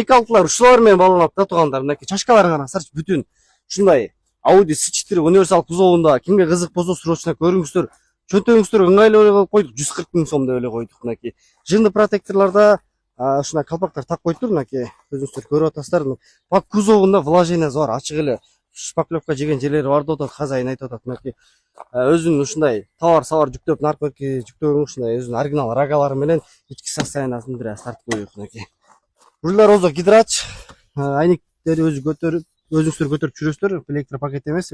эки алтылар ушулар менен байланат да туугандар. Мынакей чачкаларын караңыздарчы, бүтүн ушундай Audi S4 универсал кузовунда. Кимге кызык болсо срочно көрүңүздөр. Чөнтөгүңүздөргө ыңгайлуу эле койдук. 140 000 сом деп эле койдук. Мынакей жынды протекторлордо ушундай калпактар так коюптур. Мынакей өзүңүздөр көрүп атасыздар. Бак кузовунда вложениясы бар, ачык эле шпаклевка жеген жерлери бар деп атат, хозяин айтып атат. Мынакей өзүнүн ушундай товар жүктөп, наркотики жүктөгөн ушундай өзүнүн оригинал рагалары менен ички состояниясын бир аз тартып коюк. Мынакей рульдар озо гидрач, айнектери өзүңүздөр көтөрүп жүрөсүздөр. Электропакет эмес.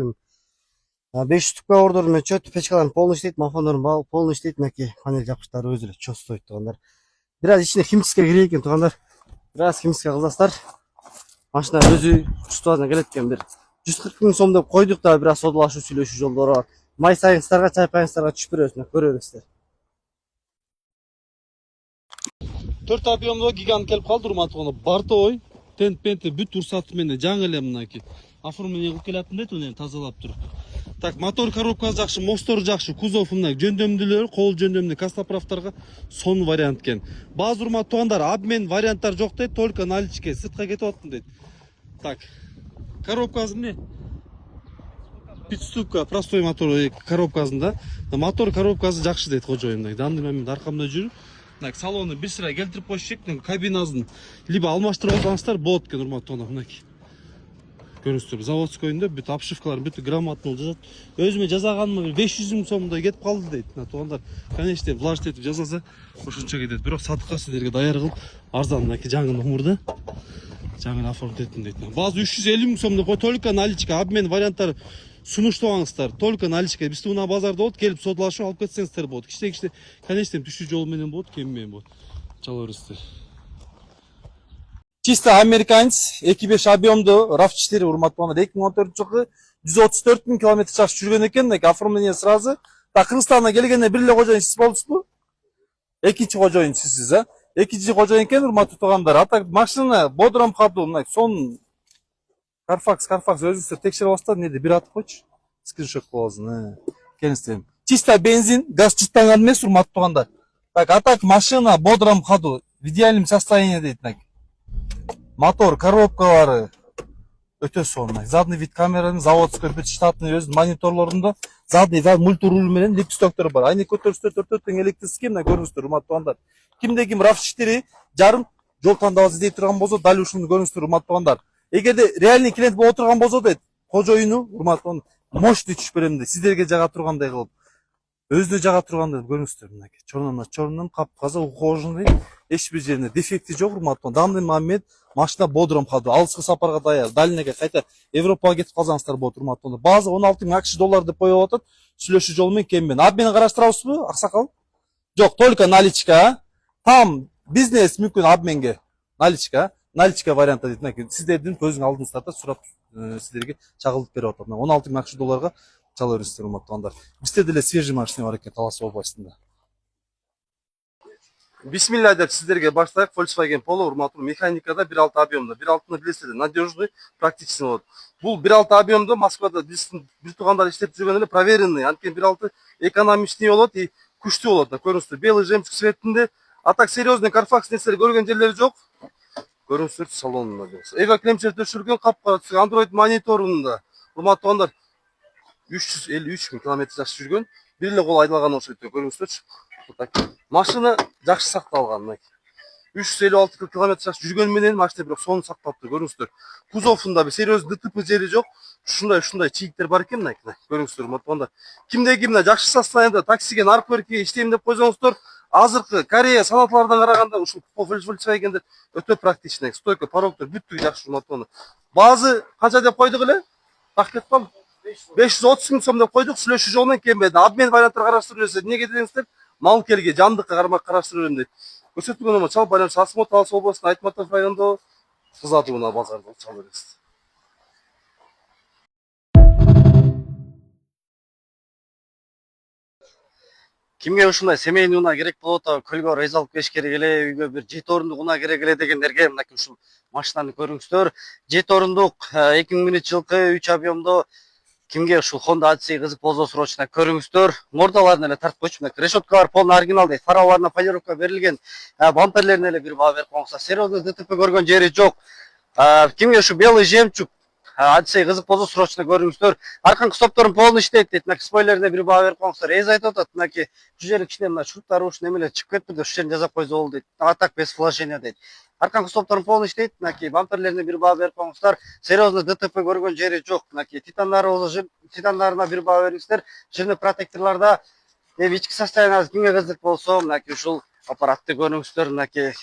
500 тупка ордор менен чөт, печкаларын полный иштейт, мафондорун полный иштейт. Мынакей панель жапкычтары өзү эле чөт стоит туугандар. Бир аз ичине химчистке керек экен туугандар. Бир аз химчистке кыласыздар. Машина өзү чувствование келет экен. Бир 140 000 сом деп койдук да, бир аз содалашуу, сүйлөшүү жолдору бар. Май сайыңыздарга, чай пайыңыздарга түшүп беребиз, көрө бересиздер. 4 объемдо гигант келип калды, урматтуу. Бортовой, тент-пенти бүт урсаты менен жаңы эле мынакей. Оформление кылып келатым дейт, мына тазалап туруп. Так, мотор коробкасы жакшы, мостору жакшы, кузов мына жөндөмдүүлөр, кол жөндөмдүү кастоправтарга сон вариант экен. Баазы урматтуу туугандар, обмен варианттар жок дейт, только наличке, сыртка кетип аттым дейт. Так, коробкасы эмне? Пятиступка простой мотор коробкасында. Мотор коробкасы жакшы дейт кожоюн. Данный момент аркамда жүрүп, салону бир сыра келтирип коюшчу экен, кабинасын либо алмаштырып алсаңыздар болот экен, урматтуу туугандар. Мынакей көрүңүздөр, заводскойунда бүт обшивкаларын бүт грамотно жазат. Өзүмө жазаганыма 500 000 сомдой кетип калды дейт. Туугандар, конечно, влажить этип жазаса ошончо кетет. Бирок сатыкка сиздерге даяр кылып, арзан мынакей жаңы номурда жаңы оформить этим дейт. Баазы 350 000 сом деп, только наличка, обмен варианттары сунуштабаңыздар. Только наличка. Биз мына базарда болот, келип содалашып алып кетсеңиздер болот. Кичте, конечно, түшүү жолу менен болот, кем менен болот. Чала бересиздер. Чисто американец 2.5 объемдуу RAV4 урматтуу. 2014 жылы 134 000 км чакчы жүргөн экен. Оформление сразу. Так, Кыргызстанга келгенде бир эле кожоюн сиз болдуңузбу? Экинчи кожоюн сизсиз, а? Экинчи кожоюн экен, урматтуу туугандар. А так машина бодром ходу, мына сон Carfax өзүңүздөр текшерип алсыздар, неде бир атып койчу. Скриншот кылып алсын. Келиңиздер. Чисто бензин, газ жыттанган эмес, урматтуу туугандар. Так, а так машина бодром ходу, в идеальном состоянии дейт. Мотор, коробкалары өтө сонун. Задний вид камеранын заводской бүт штатный өз мониторлорунда задний мультируль менен липстоктор бар. Айнек көтөрүштөр төртөттөн электрический, мына көрүңүздөр, урматтуу туугандар. Кимде ким RAV4 жарым жол тандабы издей турган болсо, дал ушуну көрүңүздөр, урматтуу туугандар. Эгерде реальный клиент боло турган болсо дейт, кожоюну, урматтуу туугандар, мощный түшүп берем дейт, сиздерге жага тургандай кылып. Өзүнө жага тургандай көрүңүздөр, мынакей. Чорнон капказа ухоженный, эч бир жерине дефекти жок, урматтуу. Данный момент машина бодром ходу, алыскы сапарга даяр, дальныйга кайта Европага кетип калсаңыздар болот, урматтуу. База 16 000 акш доллар деп коюп атат. Сүйлөшүү жолу менен кем менен. Обмен караштырабызбы, аксакал? Жок, только наличка. Там бизнес мүмкүн обменге. Наличка варианты дейт. Мынакей сиздердин көзүң алдыңыздарда сурап сиздерге чагылдып берип атат. 16 000 акш долларга чала бересиздер, урматтуу туугандар. Бизде деле свежий машина бар экен, Талас областында. Бисмилля деп сиздерге баштайык. Volkswagen Polo, урматтуу, механикада 1.6 объемдо. 1.6-ны билесиздер, надежный, практичный болот. Бул 1.6 объемдо Москвада биздин бир туугандар иштеп жүргөн эле проверенный. Анткени 1.6 экономичный болот и күчтүү болот. Көрүңүздөр, белый жемчуг цветинде. А так серьезный Carfax нерселер көргөн жерлери жок. Көрүңүздөр, салонунда болсо. Эва клемчер төшүргөн, капкара түшкөн, Android мониторунда. Урматтуу туугандар, 353 000 км жакшы жүргөн. Бир эле кол айдалган окшойт, көрүңүздөрчү. Машина жакшы сакталган. 356 км жакшы жүргөн менен машина бирок сону сактаптыр, көрүңүздөр. Кузовунда бир серьезный ДТП жери жок. Ушундай чийиктер бар экен, мына. Көрүңүздөр, урматтуу. Кимде ким жакшы состоянияда таксиге наркотикке иштейм деп койсоңуздар, азыркы Корея санатлардан караганда ушул Volkswagen өтө практичный. Стойка, порогдор бүттүгү жакшы, урматтуу. Баазы канча деп койдук эле? Так кетип калды. 530 000 сом деп койдук, сүйлөшүү жолу менен кем менен. Обмен варианттар караштырып жүрсөңүздөр, эмнеге десеңиздер, мал келге, жандыкка кармак караштырып берем дейт. Көрсөтүлгөн номер чал байланыш Асмот Талас областында, Айтматов районунда сызаты мына базарда чал бересиз. Кимге ушундай семейный унаа керек болот, көлгө рейз алып келиш керек эле, үйгө бир 7 орундук унаа керек эле дегендерге мынакей ушул машинаны көрүңүздөр. 7 орундук 2001 жылкы 3 объемдо Кимге ушул Honda Odyssey кызык болсо срочно көрүңүздөр. Мордаларын эле тартып койчумун. Решеткалар полный оригинал дейт. Фараларына полировка берилген. Бамперлерине эле бир баа берип коюңуздар. Серьезный ДТП көргөн жери жок. Кимге ушу белый жемчуг Odyssey кызык болсо срочно көрүңүздөр. Арканкы стопторум полный иштейт дейт. Мына спойлерине бир баа берип коюңуздар. Эз айтып атат. Мынакей ушул жери кичине мына шуруттары уш немелер чыгып кетти деп ушул жерин жасап койсо болду дейт. А так без вложения дейт. Арканкы стопторум полный иштейт. Мынакей бамперлерине бир баа берип коюңуздар. Серьезный ДТП көргөн жери жок. Мынакей титандарына бир баа бериңиздер. Жирный протекторлордо ички состояниясы кимге кызык болсо мынакей ушул аппаратты көрүңүздөр. Мынакей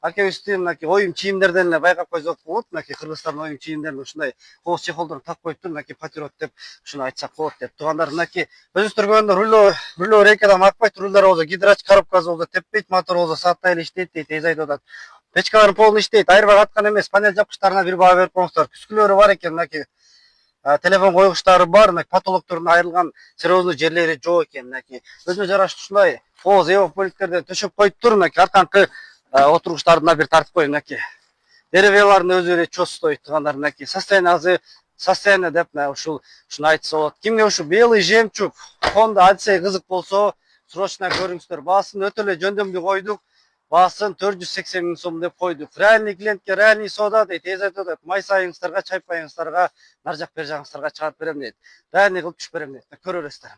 акебиздин мынакей оюн чийимдерден эле байкап койсок болот. Мынакей кыргызстардын оюн чийимдерин ушундай кооз чехолдорун тагып коюптур. Мынакей патриот деп ушуну айтсак болот деп туугандар. Мынакей өзүңүздөр көргөндөр рулөө рейкадан акпайт, рулдар болсо гидрач коробкасы болсо теппейт, мотор болсо сааттай эле иштейт дейт. Эз айтып атат. Печкалары полный иштейт. Айырбак аткан эмес. Панель жапкычтарына бир баа берип коюңуздар. Күскүлөрү бар экен. Мынакей телефон койгучтары бар. Мынакей потолоктордун айрылган серьезный жерлери жок экен. Мынакей өзүнө жараштуу ушундай кооз эвополиктерден төшөп коюптур. Мынакей арканкы отургучтарына бир тартып коюң. Мынакей деревьялардын өзү эле чостойт туугандар. Мынакей состояние деп ушуну айтса болот. Кимге ушу белый жемчуг Honda Odyssey кызык болсо срочно көрүңүздөр. Баасын өтө эле жөндөмдүү койдук. Баасын 480 миң сом деп койдук. Реальный клиентке реальный соода дейт. Эз айтып атат. Май сайыңыздарга, чай пайыңыздарга, нар жак бер жагыңыздарга чыгарып берем дейт. Реальный кылып түшүп берем дейт. Көрө бересиздер.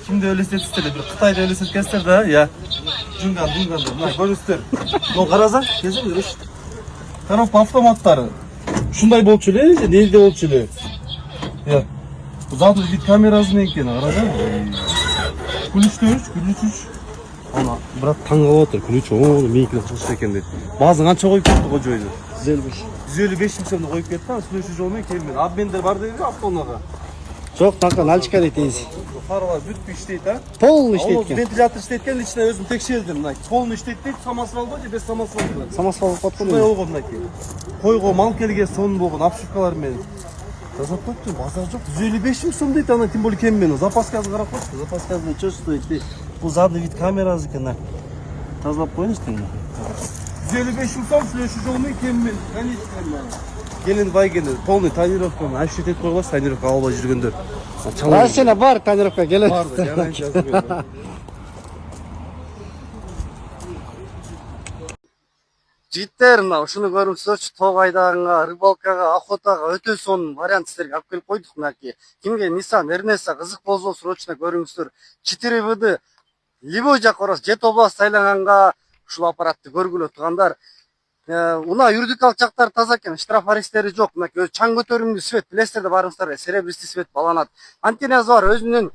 Kimde öyle sesler, bir Kıtay'da öyle ses kesler de ya. Cungan, mına görürsüz. No karazan, kesin görüş. Taraf avtomatları. Şunday bolçulu, neydi bolçulu? Ya. Bu zaten bir kamerası ne eкен, karazan? Kulüçtü 3. Ana, bırak tanga otur, kulüç onu minikle çalıştı eкен de. Bazı kança koyup gitti kocoydu. 155 миң сомду коюп кетти, сүйлөшүү жолу менен келмedi. Абмендер бар дейби автоунага? Жок, канка, наличка дейт эзи. Фаралар бүтпөй иштейт, а? Полный иштейт экен. Вентилятор иштейт экен, ичине өзүм текшердим, мына. Полный иштейт дейт, самосвалбы же без самосвалбы? Самосвал код Шундай болгон мынакей. Койго мал келген сонун болгон обшивкалар менен. Жасап коюптур, базар жок. 155 миң сом дейт, ана тем более кем менен. Запаскасы карап коюшту, запаскасы чөчтөйт дейт. Бул задний вид камерасы экен. Тазалап коюңуз дейм. 155 миң сом сүйлөшүү жолу менен кем менен. Конечно, Gelin vay gelin. Polный tonirovka mı? Aşırı tet koyuyorlar, tonirovka alba жүргөндөр. Расена бар тонировка келет. Барды, яна жазып берди. Жигиттер, мына ушуну көрүңүздөр, тоо айдагanga, рыбалкага, охотага өтө сонун вариант силерге алып келип койдук. Мынакей кимге Nissan Ernesta кызык болсо срочно көрүңүздөр. 4ВД Ливой жак орос Жет область айланганга ушул аппаратты көргүлө туугандар. Уна юридикалык жактары таза экен, штраф арестери жок. Мынакей өзү чаң көтөрүмдүү свет, билесиздер да барыңыздар, серебристый свет баланат. Антеннасы бар, өзүнүн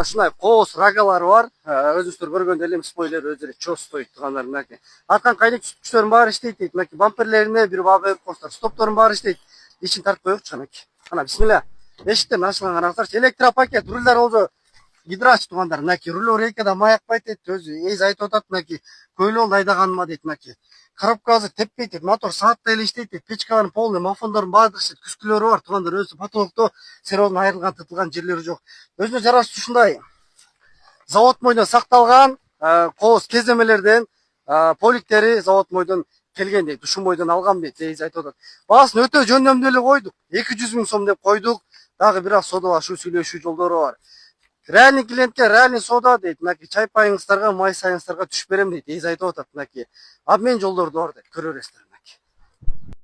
ушундай кооз рагалары бар. Өзүңүздөр көргөндөй эле спойлер өзү эле чостойт туугандар. Мынакей аркан кайнек түшүктөрүн баары иштейт дейт. Мынакей бамперлерине бир баа берип коюңуздар. Стопторун баары иштейт. Ичин тартып коелучу мынакей. Ана бисмилла. Эшиктен ачылган караңыздарчы. Электропакет, рульдар болсо гидрач туугандар. Мынакей руль рейкада май акпайт дейт. Өзү эз айтып атат. Мынакей көйлө болду айдаганыма дейт. Мынакей коробкасы теппейт дейт, мотор сааттай эле иштейт дейт, печкаларын полный, мафондордун баардыгы иштейт, күскүлөрү бар туугандар. Өзү потолокто сериозный айрылган, тытылган жерлери жок. Өзүнө жараштуу ушундай завод мойдон сакталган кооз кеземелерден поликтери завод мойдон келген дейт, ушул мойдон алган дейт. Эз айтып атат. Баасын өтө жөндөмдүү эле койдук. 200 миң сом деп койдук. Дагы бир аз содалашуу, сүйлөшүү жолдору бар. Реальный клиентке реальный соода дейт. Мынакей чай пайыңыздарга, май сайыңыздарга түшүп берем дейт. Эз айтып атат. Мынакей обмен жолдору бар дейт. Көрө бересиздер.